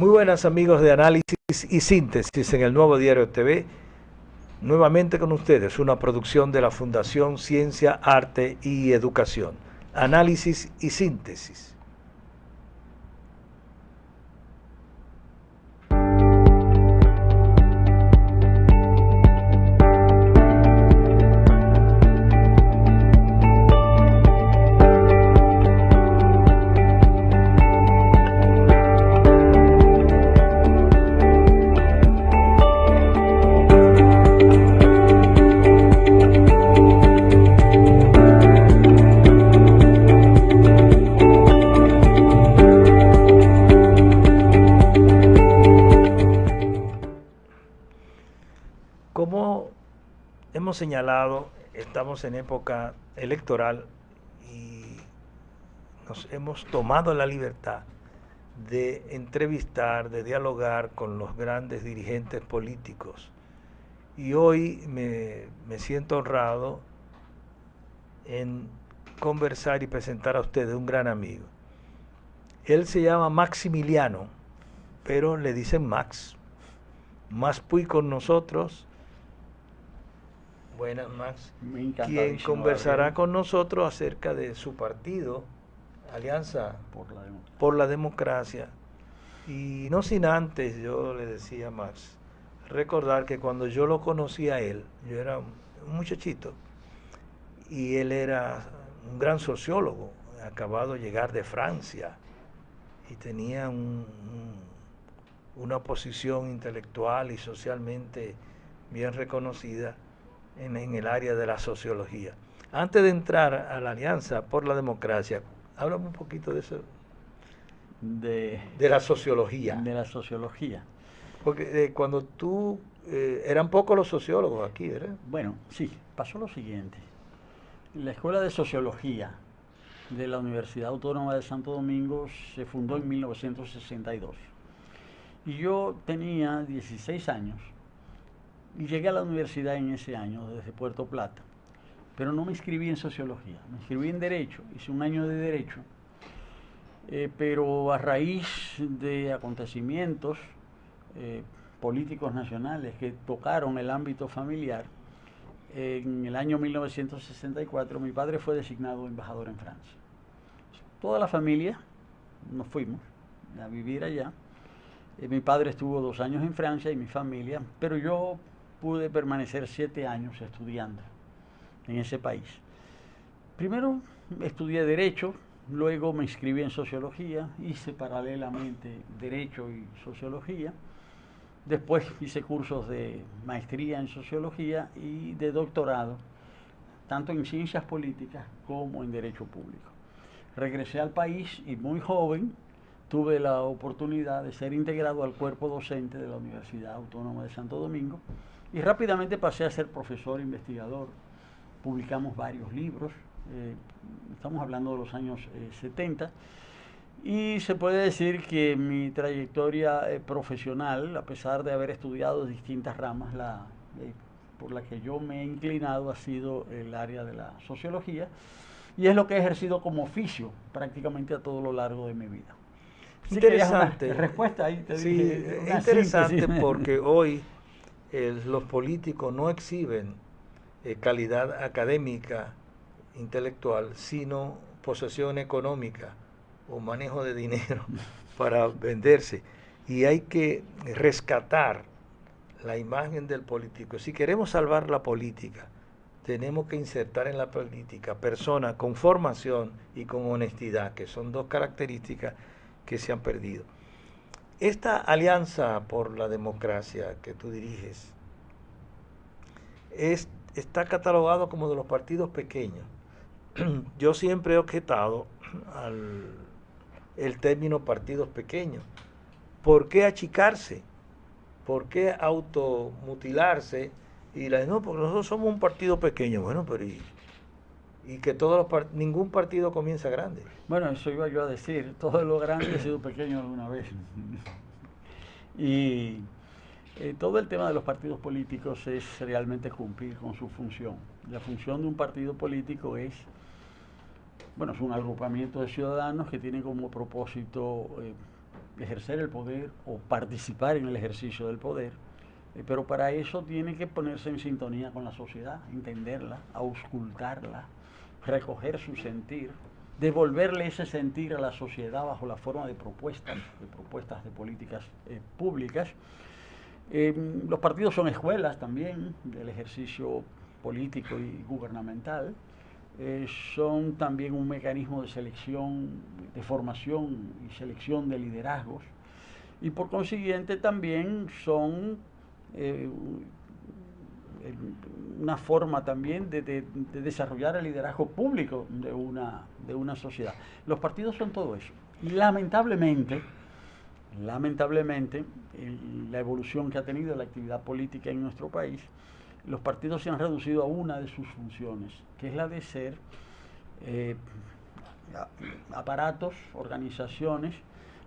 Muy buenas amigos de Análisis y Síntesis en el Nuevo Diario TV. Nuevamente con ustedes, una producción de la Fundación Ciencia, Arte y Educación. Análisis y Síntesis. Como hemos señalado, estamos en época electoral y nos hemos tomado la libertad de entrevistar, de dialogar con los grandes dirigentes políticos. Y hoy me siento honrado en conversar y presentar a ustedes un gran amigo. Él se llama Maximiliano, pero le dicen Max. Más Puy con nosotros. Buenas, Max. Quien conversará con nosotros acerca de su partido, Alianza por la Democracia. Y no sin antes, yo le decía a Max, recordar que cuando yo lo conocí a él, yo era un muchachito, y él era un gran sociólogo, acabado de llegar de Francia, y tenía una posición intelectual y socialmente bien reconocida en el área de la sociología. Antes de entrar a la Alianza por la Democracia, háblame un poquito de eso. De la sociología. De la sociología. Porque cuando tú, eran pocos los sociólogos aquí, ¿verdad? Bueno, sí, pasó lo siguiente. La Escuela de Sociología de la Universidad Autónoma de Santo Domingo se fundó en 1962. Y yo tenía 16 años y llegué a la universidad en ese año desde Puerto Plata, pero no me inscribí en sociología, me inscribí en Derecho, hice un año de Derecho, pero a raíz de acontecimientos políticos nacionales que tocaron el ámbito familiar, en el año 1964 mi padre fue designado embajador en Francia. Toda la familia nos fuimos a vivir allá. Mi padre estuvo 2 años en Francia y mi familia, pero yo pude permanecer 7 años estudiando en ese país. Primero estudié Derecho, luego me inscribí en Sociología, hice paralelamente Derecho y Sociología. Después hice cursos de maestría en Sociología y de doctorado, tanto en Ciencias Políticas como en Derecho Público. Regresé al país y muy joven tuve la oportunidad de ser integrado al cuerpo docente de la Universidad Autónoma de Santo Domingo y rápidamente pasé a ser profesor investigador. Publicamos varios libros, estamos hablando de los años 70, y se puede decir que mi trayectoria profesional, a pesar de haber estudiado distintas ramas, por la que yo me he inclinado ha sido el área de la sociología, y es lo que he ejercido como oficio prácticamente a todo lo largo de mi vida. Interesante. Una respuesta ahí te sí, dije, es interesante síntesis. Porque hoy los políticos no exhiben calidad académica, intelectual, sino posesión económica o manejo de dinero para venderse. Y hay que rescatar la imagen del político. Si queremos salvar la política, tenemos que insertar en la política personas con formación y con honestidad, que son dos características que se han perdido. Esta Alianza por la Democracia que tú diriges está catalogado como de los partidos pequeños. Yo siempre he objetado el término partidos pequeños. ¿Por qué achicarse? ¿Por qué automutilarse? Y no, porque nosotros somos un partido pequeño. Bueno, pero y que ningún partido comienza grande. Bueno, eso iba yo a decir, todo lo grande ha sido pequeño alguna vez. Y todo el tema de los partidos políticos es realmente cumplir con su función. La función de un partido político es un agrupamiento de ciudadanos que tienen como propósito ejercer el poder o participar en el ejercicio del poder, pero para eso tiene que ponerse en sintonía con la sociedad, entenderla, auscultarla, recoger su sentir, devolverle ese sentir a la sociedad bajo la forma de propuestas de políticas públicas. Los partidos son escuelas también del ejercicio político y gubernamental. Son también un mecanismo de selección, de formación y selección de liderazgos, y por consiguiente también son una forma también de desarrollar el liderazgo público de una sociedad. Los partidos son todo eso. Y lamentablemente, la evolución que ha tenido la actividad política en nuestro país, los partidos se han reducido a una de sus funciones, que es la de ser aparatos, organizaciones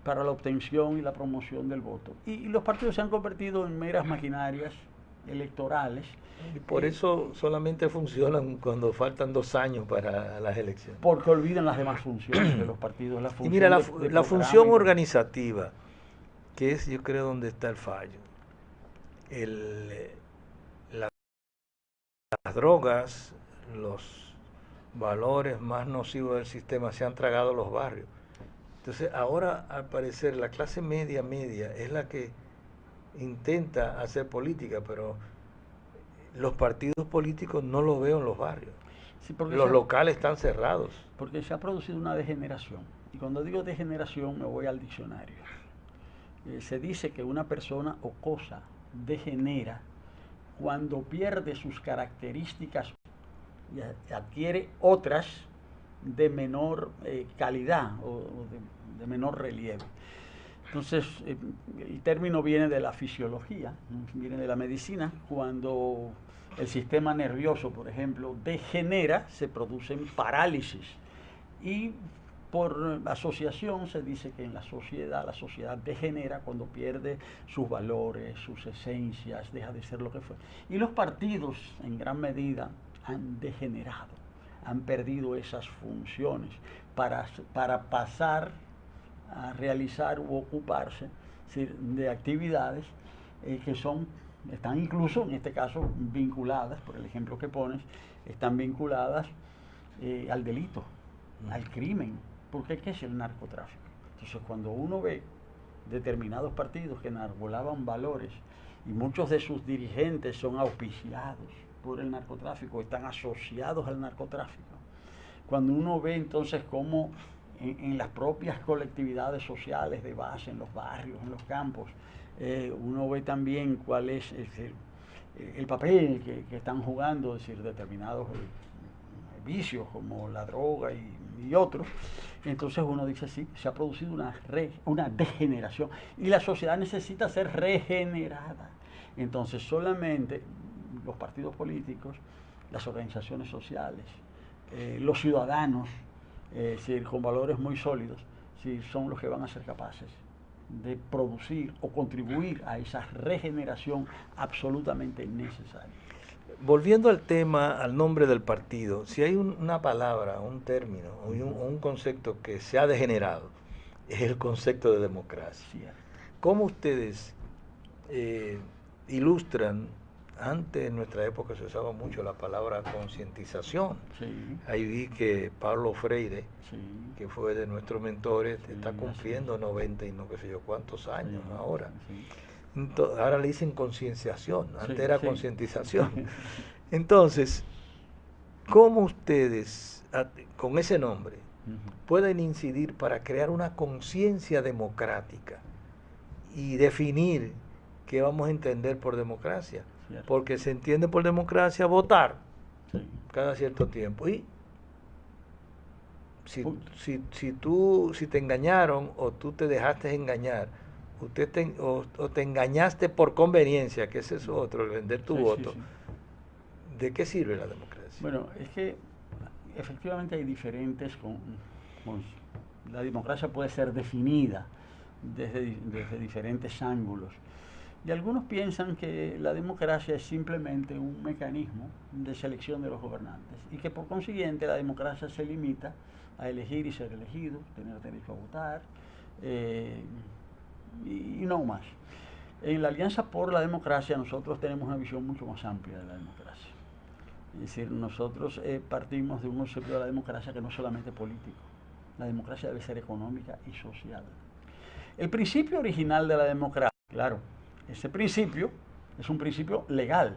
para la obtención y la promoción del voto. Y los partidos se han convertido en meras maquinarias electorales. Y por eso solamente funcionan cuando faltan 2 años para las elecciones. Porque olvidan las demás funciones de los partidos. La función y mira, la función organizativa, que es, yo creo, donde está el fallo. Las drogas, los valores más nocivos del sistema se han tragado los barrios. Entonces, ahora, al parecer, la clase media es la que intenta hacer política, pero los partidos políticos no los veo en los barrios. Sí, los locales están cerrados. Porque se ha producido una degeneración. Y cuando digo degeneración, me voy al diccionario. Se dice que una persona o cosa degenera cuando pierde sus características y adquiere otras de menor calidad o de menor relieve. Entonces, el término viene de la fisiología, viene de la medicina. Cuando el sistema nervioso, por ejemplo, degenera, se producen parálisis. Y por asociación se dice que en la sociedad degenera cuando pierde sus valores, sus esencias, deja de ser lo que fue. Y los partidos, en gran medida, han degenerado, han perdido esas funciones para pasar a realizar u ocuparse de actividades que están incluso, en este caso, vinculadas, por el ejemplo que pones, están vinculadas al delito, al crimen. Porque ¿qué es el narcotráfico? Entonces, cuando uno ve determinados partidos que enarbolaban valores y muchos de sus dirigentes son auspiciados por el narcotráfico, están asociados al narcotráfico, cuando uno ve entonces cómo en las propias colectividades sociales de base, en los barrios, en los campos, uno ve también cuál es el papel que están jugando, es decir, determinados vicios como la droga y otros. Entonces uno dice, sí, se ha producido una degeneración y la sociedad necesita ser regenerada. Entonces solamente los partidos políticos, las organizaciones sociales, los ciudadanos, con valores muy sólidos, son los que van a ser capaces de producir o contribuir a esa regeneración absolutamente necesaria. Volviendo al tema, al nombre del partido, si hay una palabra, un término o un concepto que se ha degenerado, es el concepto de democracia. Cierto. ¿Cómo ustedes ilustran? Antes, en nuestra época, se usaba mucho la palabra concientización. Sí. Ahí vi que Pablo Freire, sí, que fue de nuestros mentores, está cumpliendo 90 y no qué sé yo cuántos años ahora. Sí. Entonces, ahora le dicen concienciación, antes era concientización. Entonces, ¿cómo ustedes, con ese nombre, pueden incidir para crear una conciencia democrática y definir qué vamos a entender por democracia? Cierto. Porque se entiende por democracia votar cada cierto tiempo. Y si te engañaron o tú te dejaste engañar, o te engañaste por conveniencia, que ese es otro, el vender tu voto, ¿de qué sirve la democracia? Bueno, es que efectivamente hay diferentes, la democracia puede ser definida desde diferentes ángulos. Y algunos piensan que la democracia es simplemente un mecanismo de selección de los gobernantes y que por consiguiente la democracia se limita a elegir y ser elegido, tener derecho a votar, y no más. En la Alianza por la Democracia nosotros tenemos una visión mucho más amplia de la democracia. Es decir, nosotros partimos de un concepto de la democracia que no es solamente político. La democracia debe ser económica y social. El principio original de la democracia, claro, ese principio es un principio legal,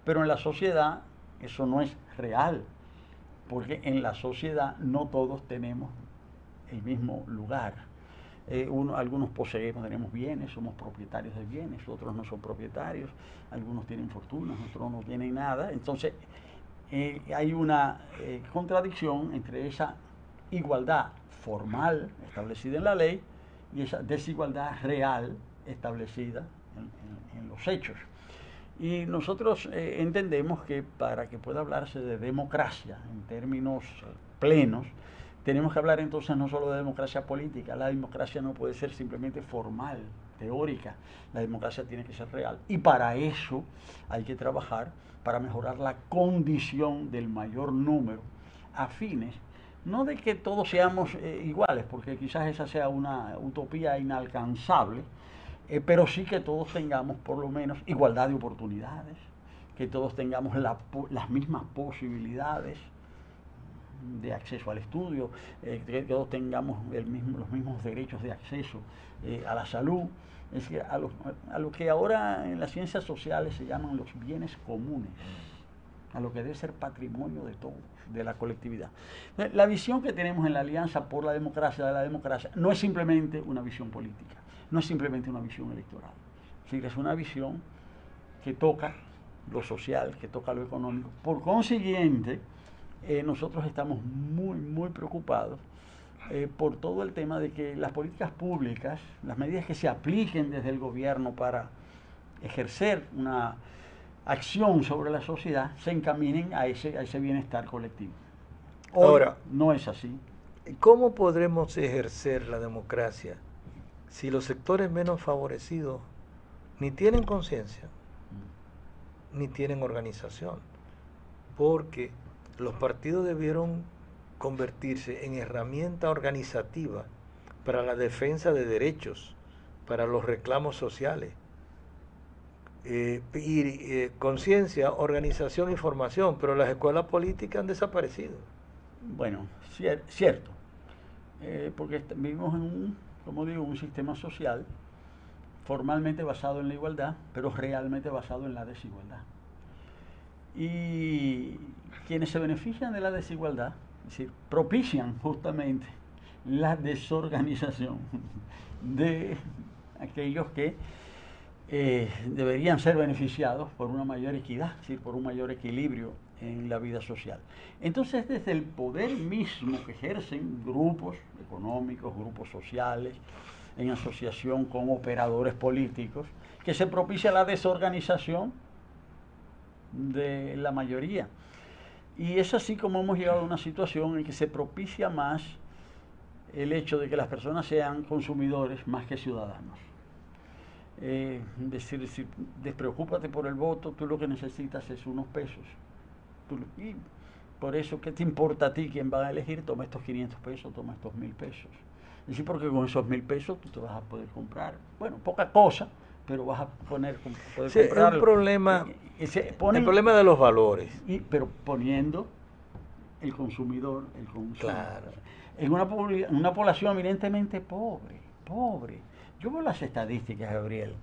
pero en la sociedad eso no es real, porque en la sociedad no todos tenemos el mismo lugar. Algunos tenemos bienes, somos propietarios de bienes, otros no son propietarios, algunos tienen fortunas, otros no tienen nada. Entonces, hay una contradicción entre esa igualdad formal establecida en la ley y esa desigualdad real establecida en los hechos. Y nosotros entendemos que para que pueda hablarse de democracia en términos plenos, tenemos que hablar entonces no solo de democracia política. La democracia no puede ser simplemente formal, teórica. La democracia tiene que ser real. Y para eso hay que trabajar para mejorar la condición del mayor número a fines, no de que todos seamos iguales, porque quizás esa sea una utopía inalcanzable, pero sí que todos tengamos por lo menos igualdad de oportunidades, que todos tengamos las mismas posibilidades de acceso al estudio, que todos tengamos los mismos derechos de acceso a la salud, es decir, a lo que ahora en las ciencias sociales se llaman los bienes comunes, a lo que debe ser patrimonio de todos, de la colectividad. La visión que tenemos en la Alianza por la Democracia de la democracia no es simplemente una visión política, no es simplemente una visión electoral, es decir, es una visión que toca lo social, que toca lo económico. Por consiguiente, nosotros estamos muy preocupados por todo el tema de que las políticas públicas, las medidas que se apliquen desde el gobierno para ejercer una acción sobre la sociedad, se encaminen a ese bienestar colectivo. Hoy ahora, no es así. ¿Cómo podremos ejercer la democracia si los sectores menos favorecidos ni tienen conciencia, ni tienen organización? Porque los partidos debieron convertirse en herramienta organizativa para la defensa de derechos, para los reclamos sociales. Conciencia, organización y formación, pero las escuelas políticas han desaparecido. Bueno, cierto, porque vivimos en un sistema social formalmente basado en la igualdad, pero realmente basado en la desigualdad. Y quienes se benefician de la desigualdad, es decir, propician justamente la desorganización de aquellos que deberían ser beneficiados por una mayor equidad, es decir, por un mayor equilibrio en la vida social. Entonces, desde el poder mismo que ejercen grupos económicos, grupos sociales, en asociación con operadores políticos, que se propicia la desorganización de la mayoría. Y es así como hemos llegado a una situación en que se propicia más el hecho de que las personas sean consumidores más que ciudadanos. Decir, despreocúpate por el voto, tú lo que necesitas es unos pesos. Y por eso, ¿qué te importa a ti quién va a elegir? Toma estos 500 pesos, toma estos 1000 pesos. Es decir, porque con esos 1000 pesos tú te vas a poder comprar, bueno, poca cosa, pero vas a poder comprarlo. Es un problema, el problema de los valores. Pero poniendo el consumidor, el consumo. Claro. En una población eminentemente pobre. Yo veo las estadísticas, Gabriel,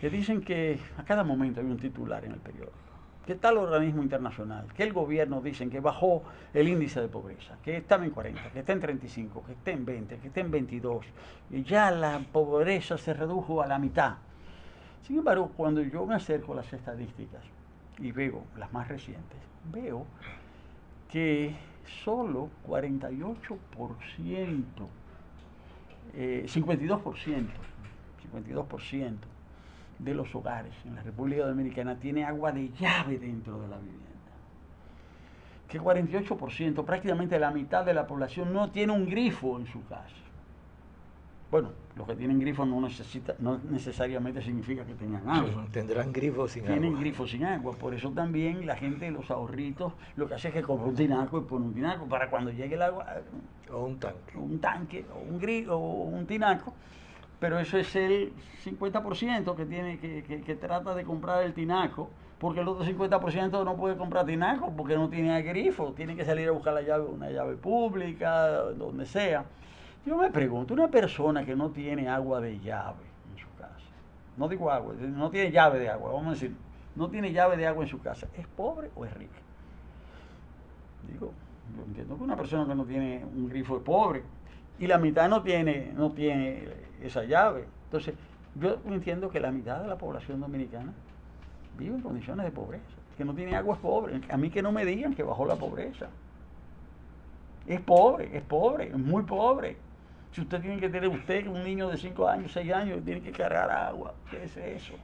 que dicen que a cada momento hay un titular en el periódico. Que tal organismo internacional, que el gobierno dicen que bajó el índice de pobreza, que estaba en 40, que está en 35, que está en 20, que está en 22, y ya la pobreza se redujo a la mitad. Sin embargo, cuando yo me acerco a las estadísticas y veo las más recientes, veo que solo 52% 52% de los hogares en la República Dominicana tiene agua de llave dentro de la vivienda. Que 48%, prácticamente la mitad de la población, no tiene un grifo en su casa. Bueno, los que tienen grifo no necesariamente significa que tengan agua. Tendrán grifos sin agua. Tienen grifos sin agua. Por eso también la gente, los ahorritos, lo que hace es que compra un tinaco y pone un tinaco para cuando llegue el agua. O un tanque. Un tanque, o un grifo, o un tinaco, pero eso es el 50% que tiene que trata de comprar el tinaco, porque el otro 50% no puede comprar tinaco porque no tiene grifo, tiene que salir a buscar la llave, una llave pública, donde sea. Yo me pregunto, una persona que no tiene agua de llave en su casa, no digo agua, no tiene llave de agua, vamos a decir, no tiene llave de agua en su casa, ¿es pobre o es rica? Digo, yo entiendo que una persona que no tiene un grifo es pobre y la mitad no tiene esa llave. Entonces, yo entiendo que la mitad de la población dominicana vive en condiciones de pobreza, que no tiene agua es pobre. A mí que no me digan que bajó la pobreza. Es pobre, es muy pobre. Si usted tiene que tener, usted, un niño de 5 años, 6 años, tiene que cargar agua, ¿qué es eso?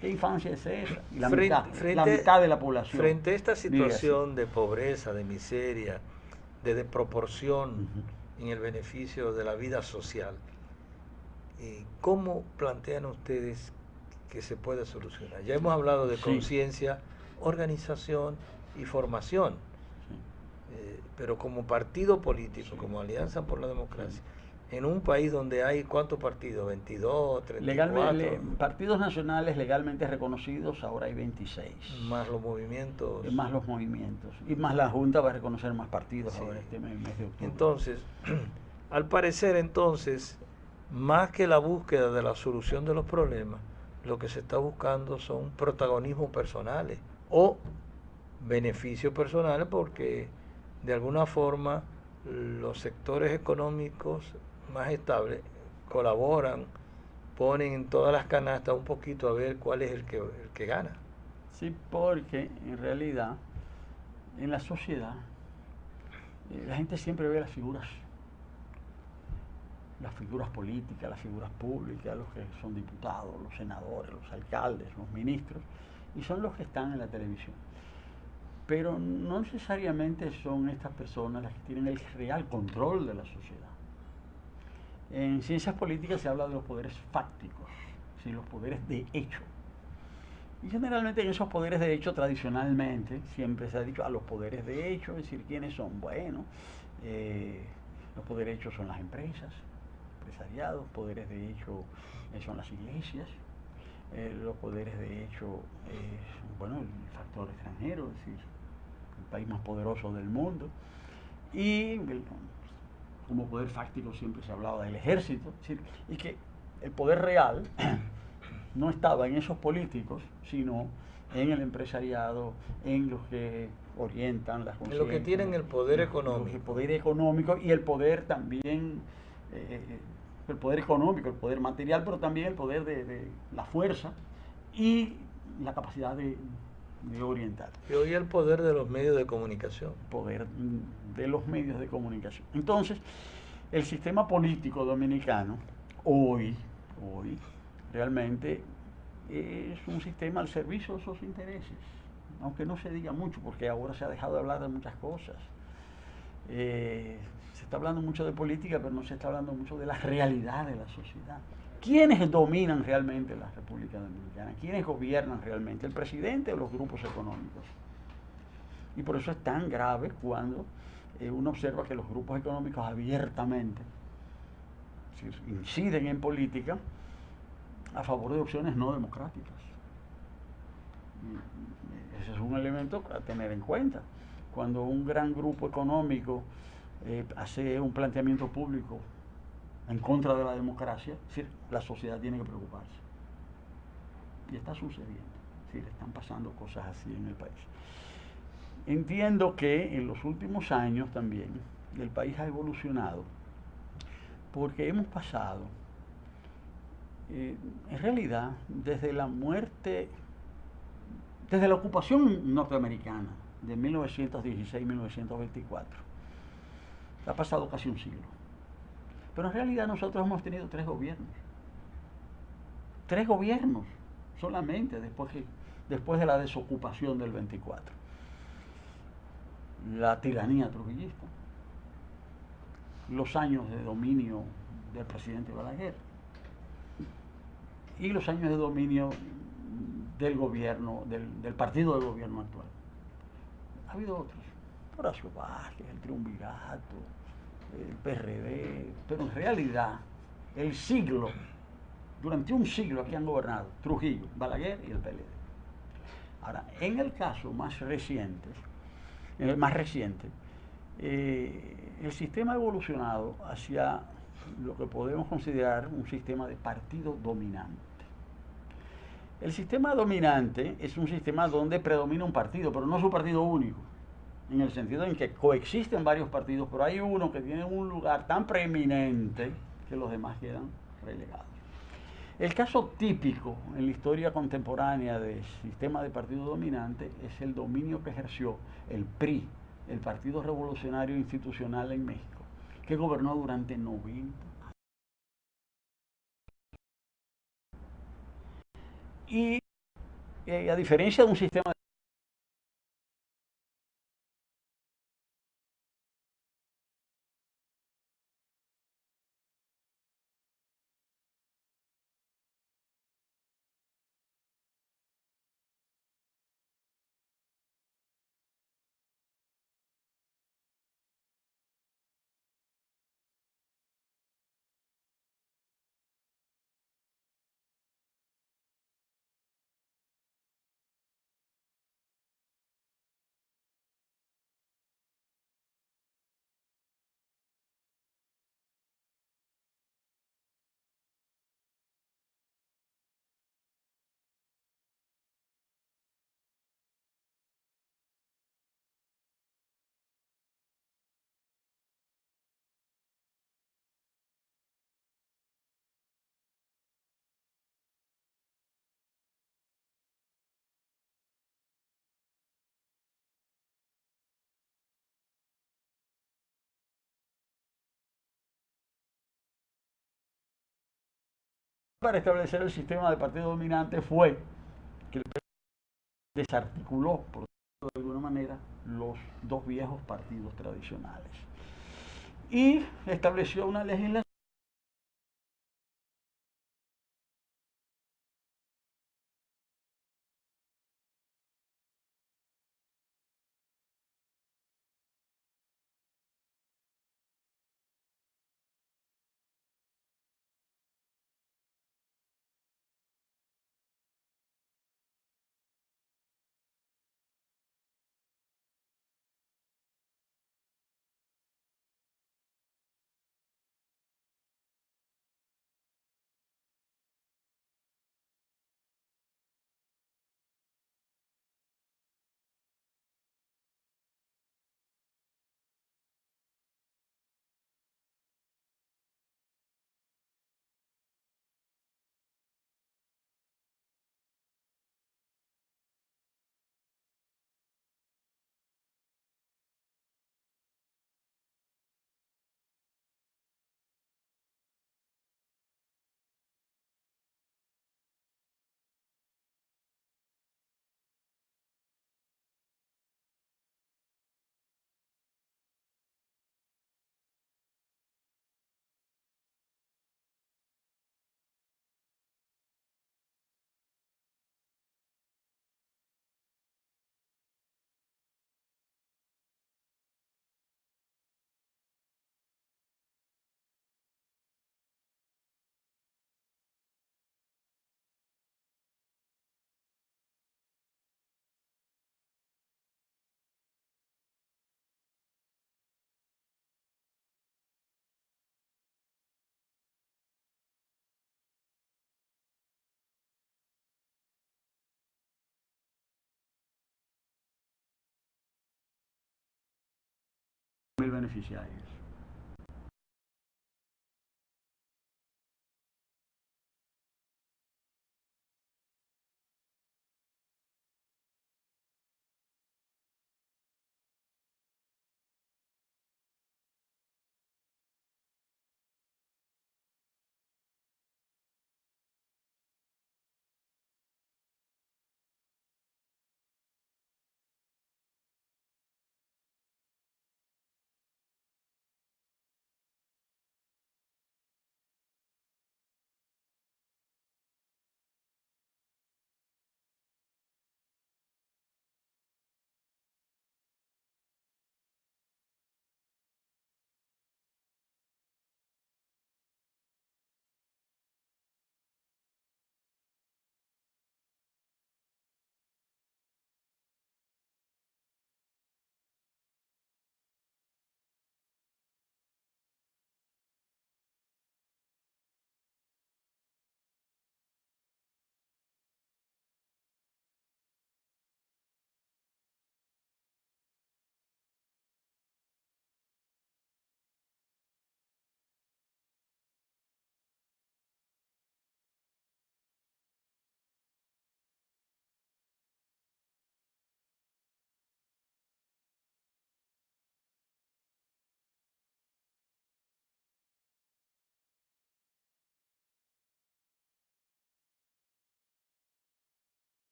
¿Qué infancia es esa? Y la mitad de la población. Frente a esta situación de pobreza, de miseria, de desproporción en el beneficio de la vida social, ¿cómo plantean ustedes que se puede solucionar? Ya hemos hablado de conciencia, organización y formación, pero como partido político, como Alianza por la Democracia, en un país donde hay ¿cuántos partidos? 22, 34. Partidos nacionales legalmente reconocidos, ahora hay 26. Más los movimientos. Más los movimientos. Y más la Junta va a reconocer más partidos ahora este mes de octubre. Entonces, al parecer entonces, más que la búsqueda de la solución de los problemas, lo que se está buscando son protagonismos personales o beneficios personales, porque de alguna forma los sectores económicos más estables colaboran, ponen en todas las canastas un poquito a ver cuál es el que gana. Sí, porque en realidad en la sociedad la gente siempre ve las figuras políticas, las figuras públicas, los que son diputados, los senadores, los alcaldes, los ministros, y son los que están en la televisión. Pero no necesariamente son estas personas las que tienen el real control de la sociedad. En ciencias políticas se habla de los poderes fácticos, ¿sí? Los poderes de hecho. Y generalmente en esos poderes de hecho, tradicionalmente, siempre se ha dicho a los poderes de hecho, es decir, ¿quiénes son? Bueno, los poderes de hecho son las empresas, empresariados, poderes de hecho son las iglesias, los poderes de hecho, bueno, el factor extranjero, es decir, el país más poderoso del mundo, y como poder fáctico siempre se hablaba del ejército, es decir, y que el poder real no estaba en esos políticos, sino en el empresariado, en los que orientan las conciencias. En los que tienen el poder económico. El poder económico y el poder también, el poder económico, el poder material, pero también el poder de la fuerza y la capacidad de orientar. Y hoy el poder de los medios de comunicación. Poder de los medios de comunicación. Entonces, el sistema político dominicano, hoy, realmente es un sistema al servicio de esos intereses, aunque no se diga mucho, porque ahora se ha dejado de hablar de muchas cosas. Se está hablando mucho de política, pero no se está hablando mucho de la realidad de la sociedad. ¿Quiénes dominan realmente la República Dominicana? ¿Quiénes gobiernan realmente? ¿El presidente o los grupos económicos? Y por eso es tan grave cuando uno observa que los grupos económicos abiertamente inciden en política a favor de opciones no democráticas. Y ese es un elemento a tener en cuenta. Cuando un gran grupo económico hace un planteamiento público en contra de la democracia, es decir, la sociedad tiene que preocuparse. Y está sucediendo, es decir, están pasando cosas así en el país. Entiendo que en los últimos años también el país ha evolucionado porque hemos pasado, en realidad, desde la muerte, desde la ocupación norteamericana de 1916-1924, ha pasado casi un siglo. Pero en realidad nosotros hemos tenido 3 gobiernos. 3 gobiernos solamente después de la desocupación del 24. La tiranía trujillista, los años de dominio del presidente Balaguer y los años de dominio del gobierno, del partido del gobierno actual. Ha habido otros, Horacio Vázquez, el Triunvirato, el PRD, pero en realidad el siglo, durante un siglo aquí han gobernado Trujillo, Balaguer y el PLD. Ahora, en el caso más reciente, el sistema ha evolucionado hacia lo que podemos considerar un sistema de partido dominante. El sistema dominante es un sistema donde predomina un partido, pero no es un partido único, en el sentido en que coexisten varios partidos, pero hay uno que tiene un lugar tan preeminente que los demás quedan relegados. El caso típico en la historia contemporánea del sistema de partido dominante es el dominio que ejerció el PRI, el Partido Revolucionario Institucional en México, que gobernó durante 90 años. Y a diferencia de un sistema para establecer el sistema de partido dominante fue que el PRI desarticuló, por decirlo de alguna manera, los dos viejos partidos tradicionales y estableció una legislación de beneficiarios.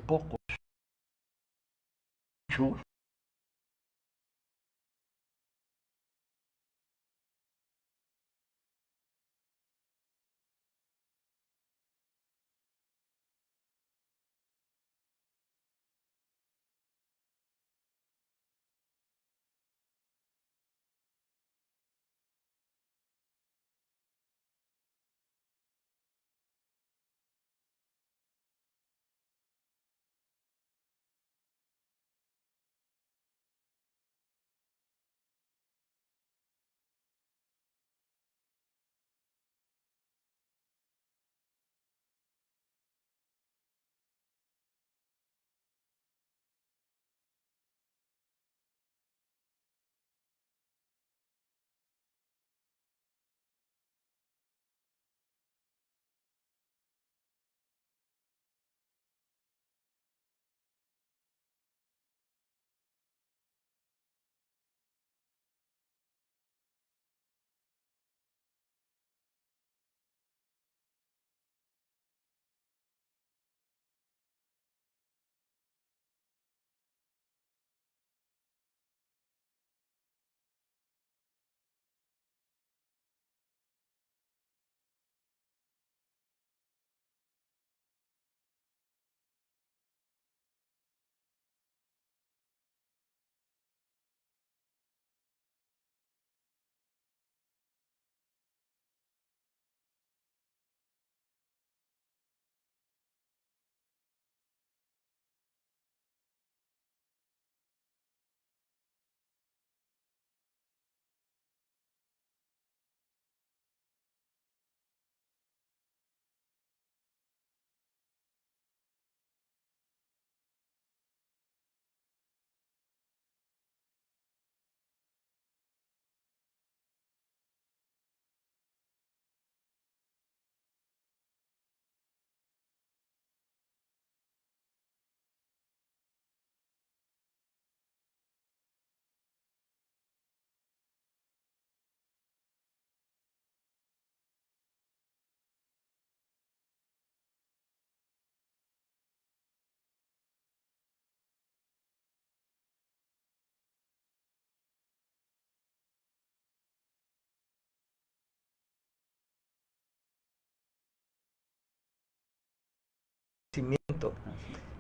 pocos, muchos,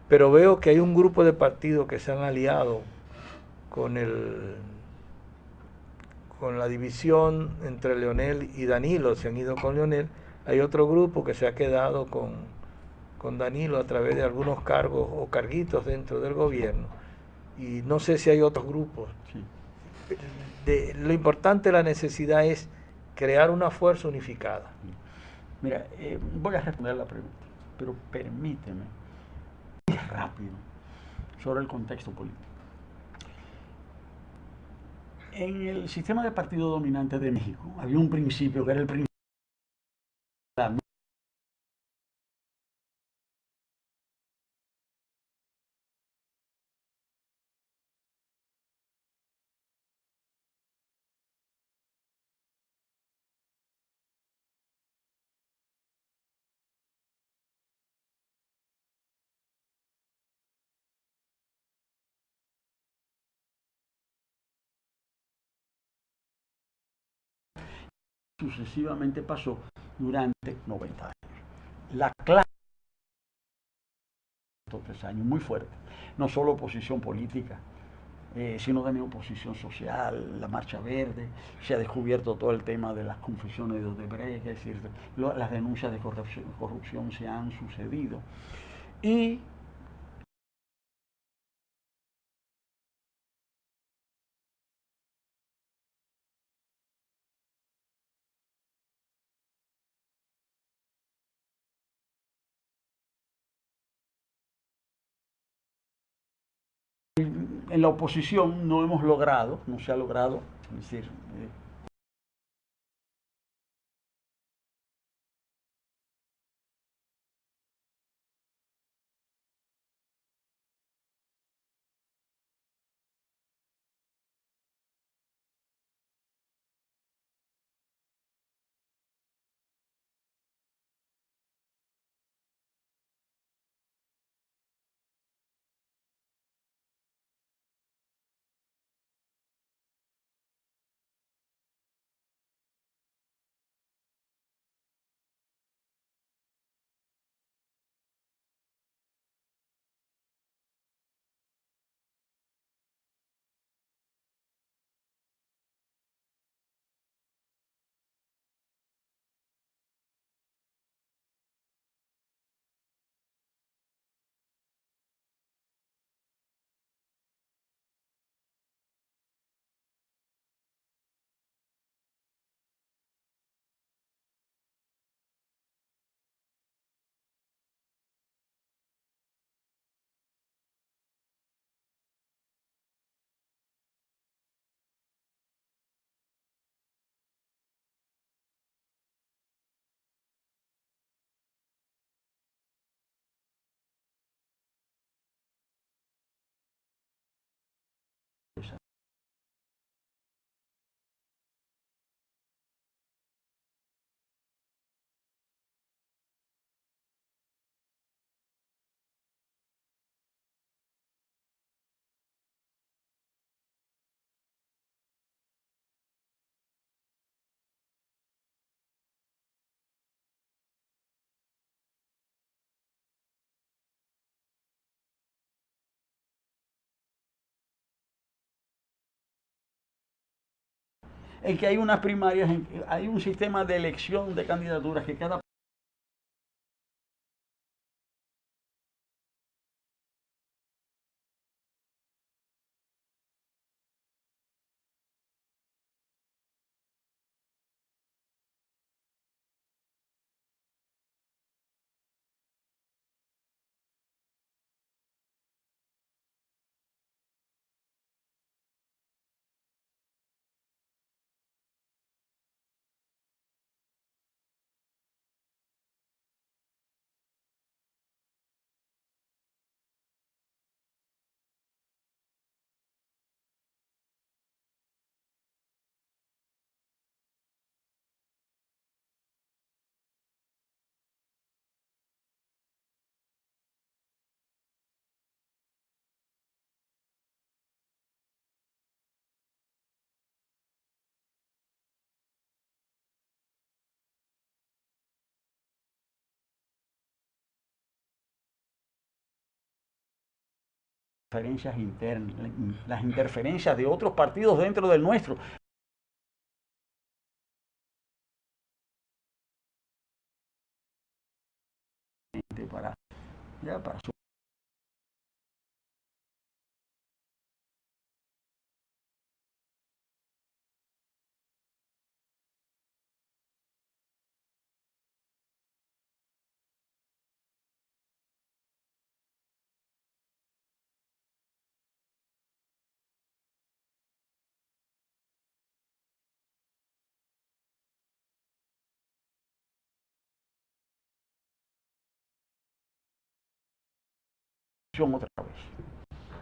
Pero veo que hay un grupo de partidos que se han aliado con con la división entre Leonel y Danilo, se han ido con Leonel. Hay otro grupo que se ha quedado con Danilo a través de algunos cargos o carguitos dentro del gobierno. Y no sé si hay otros grupos. sí. Lo importante, la necesidad es crear una fuerza unificada. Mira, voy a responder la pregunta, pero permíteme ir rápido sobre el contexto político. En el sistema de partido dominante de México había un principio que era el principio de la sucesivamente pasó durante 90 años. La clave de estos 3 años, muy fuerte, no solo oposición política, sino también oposición social, la Marcha Verde, se ha descubierto todo el tema de las confesiones de Odebrecht, es decir, las denuncias de corrupción se han sucedido. Y en la oposición no hemos logrado, no se ha logrado, es decir, en que hay unas primarias, hay un sistema de elección de candidaturas que cada diferencias internas, las interferencias de otros partidos dentro del nuestro. Para, ya para su otra vez,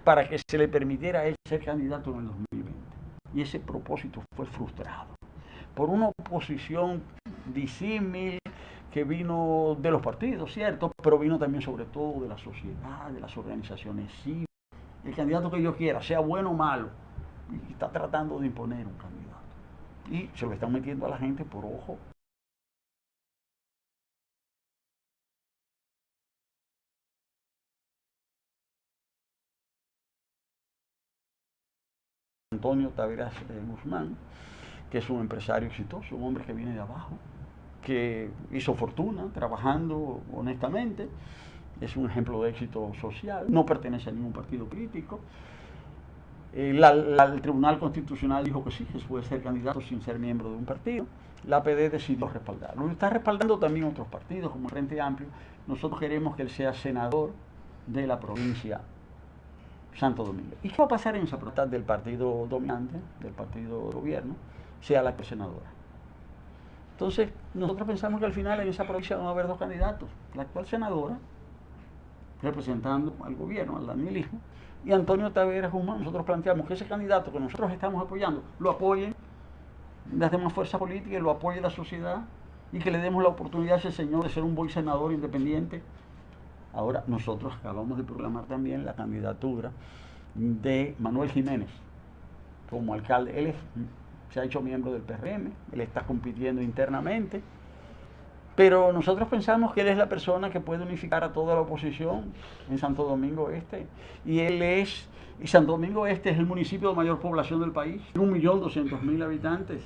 para que se le permitiera a él ser candidato en el 2020. Y ese propósito fue frustrado por una oposición disímil que vino de los partidos, cierto, pero vino también sobre todo de la sociedad, de las organizaciones cívicas. El candidato que yo quiera, sea bueno o malo, y está tratando de imponer un candidato. Y se lo están metiendo a la gente por ojo. Antonio Taveras Guzmán, que es un empresario exitoso, un hombre que viene de abajo, que hizo fortuna trabajando honestamente, es un ejemplo de éxito social, no pertenece a ningún partido político. El Tribunal Constitucional dijo que sí, que puede ser candidato sin ser miembro de un partido. La APD decidió respaldarlo. Lo está respaldando también otros partidos, como el Frente Amplio. Nosotros queremos que él sea senador de la provincia Santo Domingo. ¿Y qué va a pasar en esa propuesta del partido dominante, del partido de gobierno, sea la senadora? Entonces, nosotros pensamos que al final en esa provincia van a haber dos candidatos. La actual senadora, representando al gobierno, al danielismo, y Antonio Taveras Guzmán. Nosotros planteamos que ese candidato que nosotros estamos apoyando, lo apoyen las demás fuerzas políticas, lo apoye la sociedad, y que le demos la oportunidad a ese señor de ser un buen senador independiente. Ahora, nosotros acabamos de proclamar también la candidatura de Manuel Jiménez como alcalde. Él se ha hecho miembro del PRM, él está compitiendo internamente, pero nosotros pensamos que él es la persona que puede unificar a toda la oposición en Santo Domingo Este. Y Santo Domingo Este es el municipio de mayor población del país, 1.200.000 habitantes,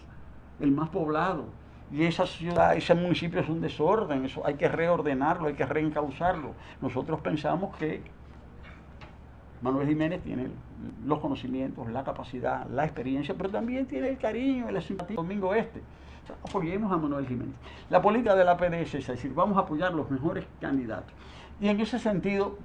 el más poblado. Y esa ciudad, ese municipio es un desorden, eso hay que reordenarlo, hay que reencauzarlo. Nosotros pensamos que Manuel Jiménez tiene los conocimientos, la capacidad, la experiencia, pero también tiene el cariño y la simpatía de Domingo Este. O sea, apoyemos a Manuel Jiménez. La política de la APD es esa, es decir, vamos a apoyar los mejores candidatos. Y en ese sentido,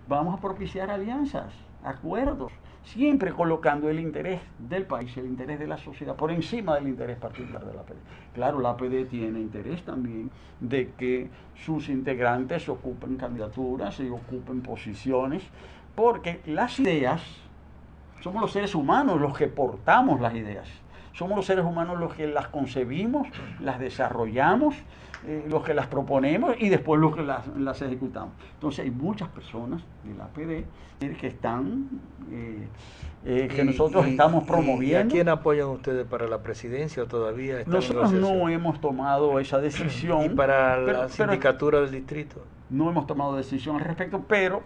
vamos a propiciar alianzas, acuerdos, siempre colocando el interés del país, el interés de la sociedad, por encima del interés particular de la APD. Claro, la APD tiene interés también de que sus integrantes ocupen candidaturas y ocupen posiciones, porque las ideas, somos los seres humanos los que portamos las ideas. Somos los seres humanos los que las concebimos, las desarrollamos, los que las proponemos y después los que las ejecutamos. Entonces hay muchas personas de la APD que están, que nosotros estamos promoviendo. ¿Y a quién apoyan ustedes para la presidencia o todavía están Nosotros no hemos tomado esa decisión. ¿Y para la sindicatura del distrito? No hemos tomado decisión al respecto, pero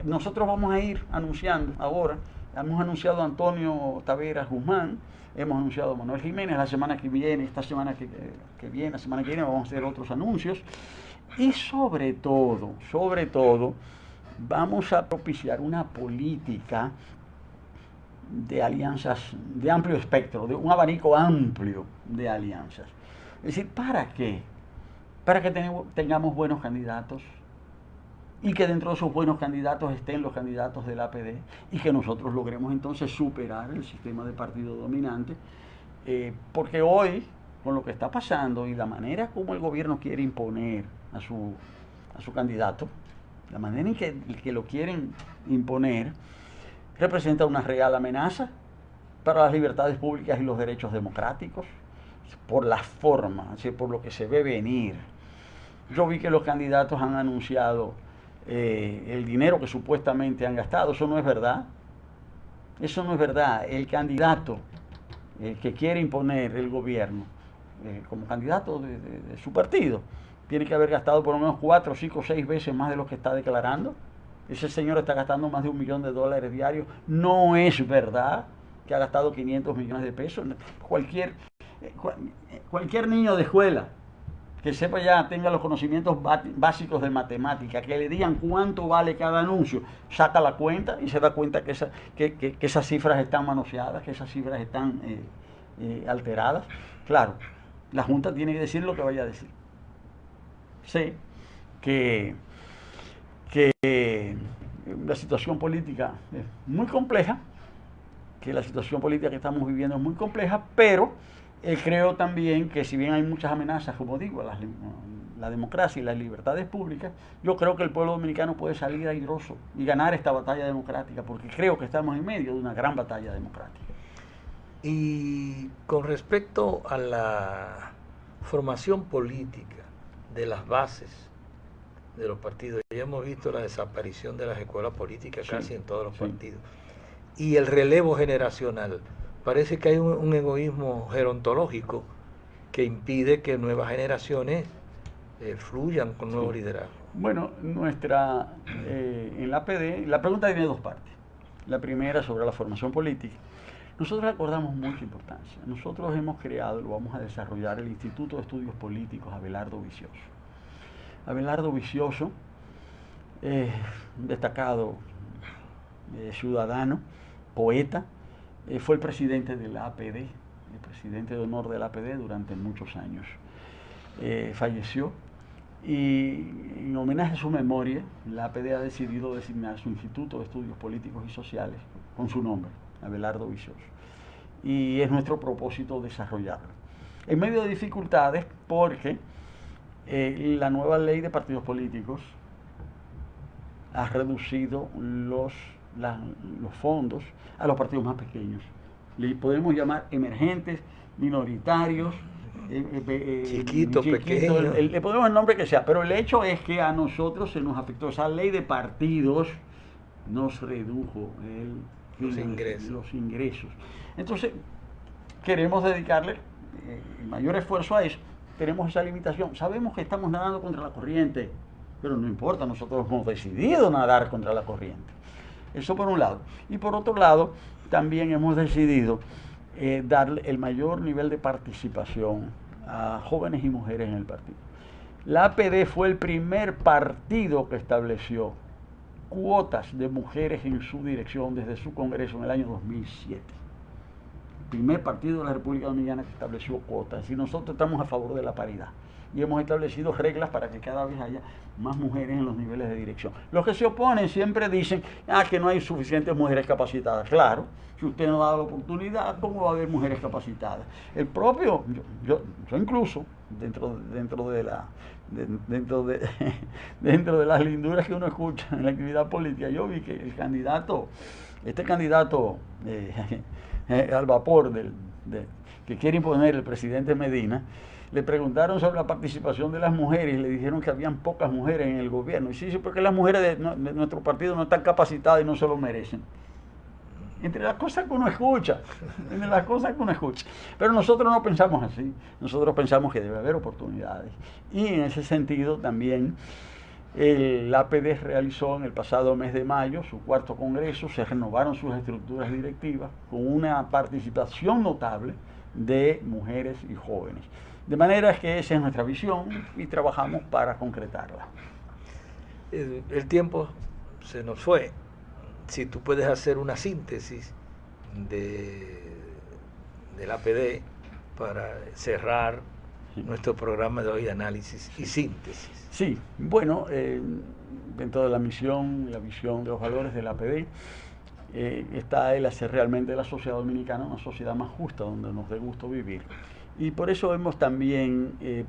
nosotros vamos a ir anunciando ahora Hemos anunciado a Antonio Taveras Guzmán, hemos anunciado a Manuel Jiménez. La semana que viene, esta semana que viene, la semana que viene vamos a hacer otros anuncios. Y sobre todo, vamos a propiciar una política de alianzas de amplio espectro, de un abanico amplio de alianzas. Es decir, ¿para qué? Para que tengamos buenos candidatos y que dentro de esos buenos candidatos estén los candidatos del APD y que nosotros logremos entonces superar el sistema de partido dominante, porque hoy, con lo que está pasando y la manera como el gobierno quiere imponer a su candidato, la manera en que lo quieren imponer, representa una real amenaza para las libertades públicas y los derechos democráticos, por la forma, por lo que se ve venir. Yo vi que los candidatos han anunciado el dinero que supuestamente han gastado. Eso no es verdad. Eso no es verdad. El candidato que quiere imponer el gobierno como candidato de su partido tiene que haber gastado por lo menos 4, 5, 6 veces más de lo que está declarando. Ese señor está gastando más de $1 millón diarios. No es verdad que ha gastado 500 millones de pesos. Cualquier niño de escuela que sepa ya, tenga los conocimientos básicos de matemática, que le digan cuánto vale cada anuncio, saca la cuenta y se da cuenta que esas cifras están manoseadas, que esas cifras están alteradas. Claro, la Junta tiene que decir lo que vaya a decir. Sé que la situación política es muy compleja, que la situación política que estamos viviendo es muy compleja, pero creo también que si bien hay muchas amenazas, como digo, la democracia y las libertades públicas, yo creo que el pueblo dominicano puede salir airoso y ganar esta batalla democrática, porque creo que estamos en medio de una gran batalla democrática. Y con respecto a la formación política de las bases de los partidos, ya hemos visto la desaparición de las escuelas políticas casi en todos los partidos, y el relevo generacional. Parece que hay un egoísmo gerontológico que impide que nuevas generaciones fluyan con nuevos liderazgos. Bueno, en la APD, la pregunta tiene dos partes. La primera sobre la formación política. Nosotros acordamos mucha importancia. Nosotros hemos creado, lo vamos a desarrollar, el Instituto de Estudios Políticos Abelardo Vicioso. Abelardo Vicioso, destacado ciudadano, poeta, fue el presidente de la APD, el presidente de honor de la APD durante muchos años. Falleció y en homenaje a su memoria, la APD ha decidido designar su Instituto de Estudios Políticos y Sociales con su nombre, Abelardo Vicioso. Y es nuestro propósito desarrollarlo. En medio de dificultades, porque la nueva ley de partidos políticos ha reducido los fondos a los partidos más pequeños. Le podemos llamar emergentes, minoritarios, chiquitos, pequeños. Le ponemos el nombre que sea, pero el hecho es que a nosotros se nos afectó. Esa ley de partidos nos redujo los ingresos. Entonces, queremos dedicarle el mayor esfuerzo a eso. Tenemos esa limitación. Sabemos que estamos nadando contra la corriente, pero no importa, nosotros hemos decidido nadar contra la corriente. Eso por un lado. Y por otro lado, también hemos decidido darle el mayor nivel de participación a jóvenes y mujeres en el partido. La APD fue el primer partido que estableció cuotas de mujeres en su dirección desde su congreso en el año 2007. El primer partido de la República Dominicana que estableció cuotas. Y nosotros estamos a favor de la paridad. Y hemos establecido reglas para que cada vez haya más mujeres en los niveles de dirección. Los que se oponen siempre dicen que no hay suficientes mujeres capacitadas. Claro, si usted no da la oportunidad, ¿cómo va a haber mujeres capacitadas? El propio, yo incluso, dentro de las linduras que uno escucha en la actividad política, yo vi que este candidato al vapor que quiere imponer el presidente Medina, le preguntaron sobre la participación de las mujeres y le dijeron que habían pocas mujeres en el gobierno. Y sí, porque las mujeres de nuestro partido no están capacitadas y no se lo merecen. Entre las cosas que uno escucha. Pero nosotros no pensamos así. Nosotros pensamos que debe haber oportunidades. Y en ese sentido también El APD realizó en el pasado mes de mayo su cuarto congreso, se renovaron sus estructuras directivas con una participación notable de mujeres y jóvenes. De manera que esa es nuestra visión y trabajamos para concretarla. El tiempo se nos fue. Si tú puedes hacer una síntesis del APD para cerrar nuestro programa de hoy, análisis y síntesis. Sí, bueno, dentro de la misión y la visión de los valores del APD está el hacer realmente de la sociedad dominicana una sociedad más justa, donde nos dé gusto vivir. Y por eso hemos también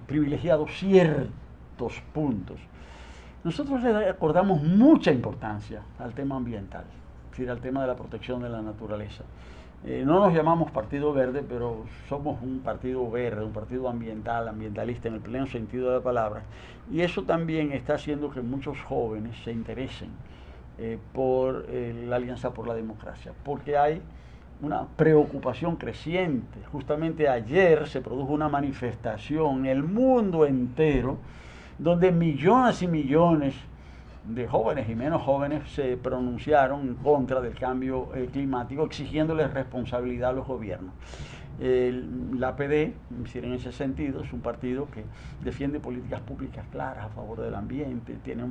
privilegiado ciertos puntos. Nosotros le acordamos mucha importancia al tema ambiental, es decir, al tema de la protección de la naturaleza. No nos llamamos Partido Verde, pero somos un partido verde, un partido ambiental, ambientalista en el pleno sentido de la palabra. Y eso también está haciendo que muchos jóvenes se interesen por la Alianza por la Democracia, porque hay una preocupación creciente. Justamente ayer se produjo una manifestación en el mundo entero, donde millones y millones de jóvenes y menos jóvenes se pronunciaron en contra del cambio climático, exigiéndole responsabilidad a los gobiernos. La APD, en ese sentido, es un partido que defiende políticas públicas claras a favor del ambiente, tiene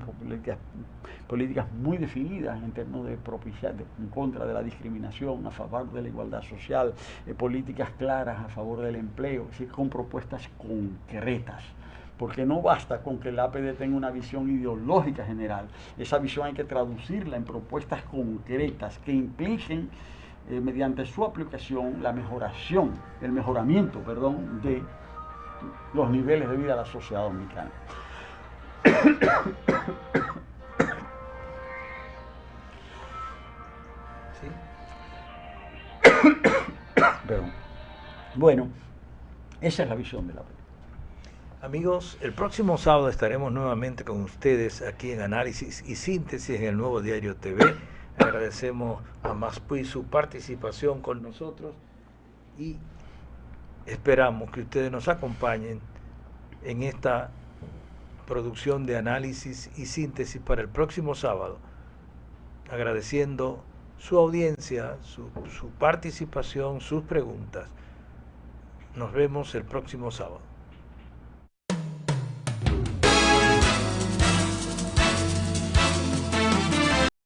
políticas muy definidas en términos de propiciar, en contra de la discriminación, a favor de la igualdad social, políticas claras a favor del empleo, es decir, con propuestas concretas. Porque no basta con que el APD tenga una visión ideológica general, esa visión hay que traducirla en propuestas concretas que impliquen mediante su aplicación el mejoramiento de los niveles de vida de la sociedad dominicana. ¿Sí? Perdón. Bueno, esa es la visión de la APD. Amigos, el próximo sábado estaremos nuevamente con ustedes aquí en Análisis y Síntesis en el Nuevo Diario TV. Agradecemos a Maspuy su participación con nosotros y esperamos que ustedes nos acompañen en esta producción de Análisis y Síntesis para el próximo sábado, agradeciendo su audiencia, su participación, sus preguntas. Nos vemos el próximo sábado.